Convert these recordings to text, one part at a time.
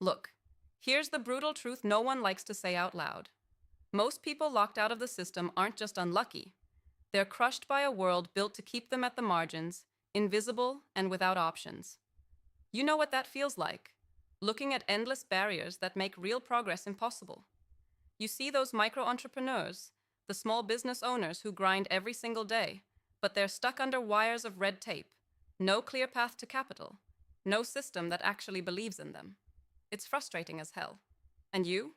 Look, here's the brutal truth no one likes to say out loud. Most people locked out of the system aren't just unlucky. They're crushed by a world built to keep them at the margins, invisible and without options. You know what that feels like, looking at endless barriers that make real progress impossible. You see those micro-entrepreneurs, the small business owners who grind every single day, but they're stuck under wires of red tape, no clear path to capital, no system that actually believes in them. It's frustrating as hell. And you?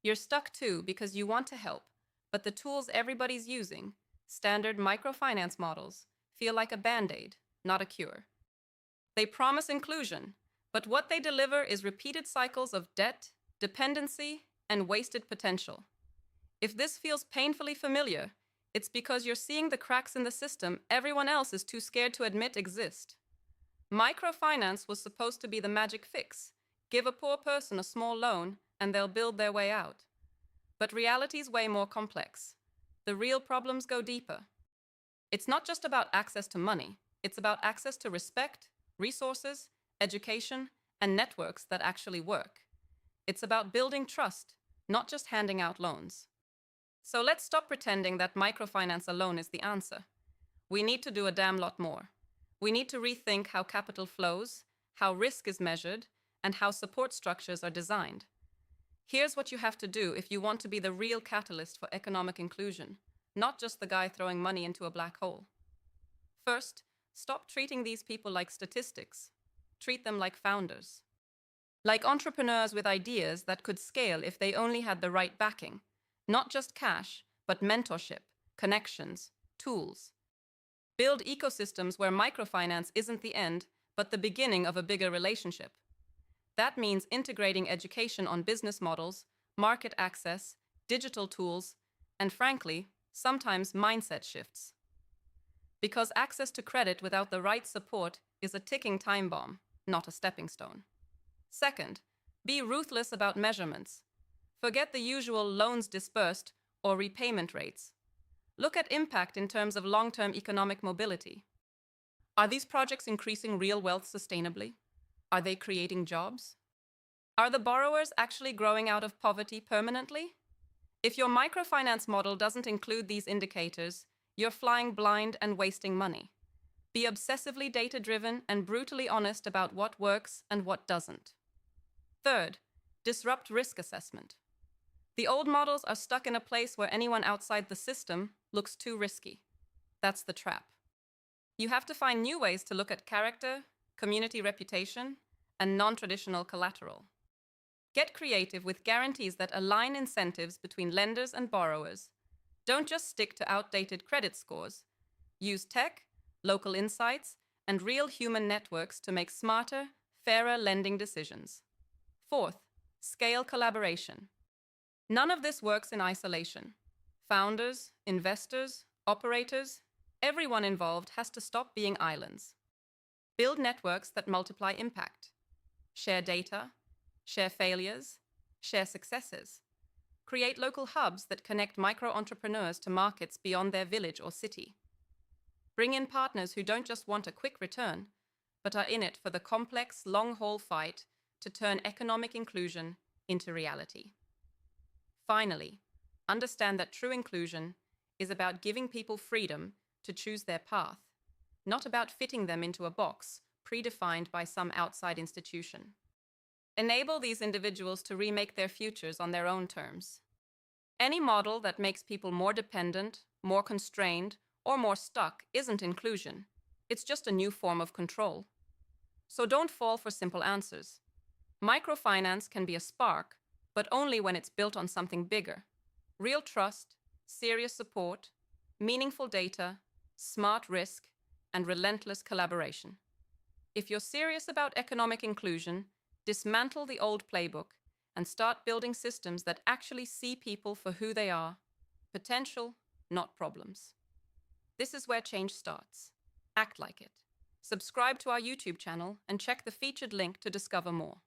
You're stuck too because you want to help, but the tools everybody's using, standard microfinance models, feel like a band-aid, not a cure. They promise inclusion, but what they deliver is repeated cycles of debt, dependency, and wasted potential. If this feels painfully familiar, it's because you're seeing the cracks in the system everyone else is too scared to admit exist. Microfinance was supposed to be the magic fix. Give a poor person a small loan, and they'll build their way out. But reality's way more complex. The real problems go deeper. It's not just about access to money. It's about access to respect, resources, education, and networks that actually work. It's about building trust, not just handing out loans. So let's stop pretending that microfinance alone is the answer. We need to do a damn lot more. We need to rethink how capital flows, how risk is measured, and how support structures are designed. Here's what you have to do if you want to be the real catalyst for economic inclusion, not just the guy throwing money into a black hole. First, stop treating these people like statistics. Treat them like founders. Like entrepreneurs with ideas that could scale if they only had the right backing. Not just cash, but mentorship, connections, tools. Build ecosystems where microfinance isn't the end, but the beginning of a bigger relationship. That means integrating education on business models, market access, digital tools, and frankly, sometimes mindset shifts. Because access to credit without the right support is a ticking time bomb, not a stepping stone. Second, be ruthless about measurements. Forget the usual loans disbursed or repayment rates. Look at impact in terms of long-term economic mobility. Are these projects increasing real wealth sustainably? Are they creating jobs? Are the borrowers actually growing out of poverty permanently? If your microfinance model doesn't include these indicators, you're flying blind and wasting money. Be obsessively data-driven and brutally honest about what works and what doesn't. Third, disrupt risk assessment. The old models are stuck in a place where anyone outside the system looks too risky. That's the trap. You have to find new ways to look at character, community reputation, and non-traditional collateral. Get creative with guarantees that align incentives between lenders and borrowers. Don't just stick to outdated credit scores. Use tech, local insights, and real human networks to make smarter, fairer lending decisions. Fourth, scale collaboration. None of this works in isolation. Founders, investors, operators, everyone involved has to stop being islands. Build networks that multiply impact. Share data, share failures, share successes. Create local hubs that connect micro-entrepreneurs to markets beyond their village or city. Bring in partners who don't just want a quick return, but are in it for the complex, long-haul fight to turn economic inclusion into reality. Finally, understand that true inclusion is about giving people freedom to choose their path, not about fitting them into a box predefined by some outside institution. Enable these individuals to remake their futures on their own terms. Any model that makes people more dependent, more constrained, or more stuck isn't inclusion. It's just a new form of control. So don't fall for simple answers. Microfinance can be a spark, but only when it's built on something bigger. Real trust, serious support, meaningful data, smart risk, and relentless collaboration. If you're serious about economic inclusion, dismantle the old playbook and start building systems that actually see people for who they are, potential, not problems. This is where change starts. Act like it. Subscribe to our YouTube channel and check the featured link to discover more.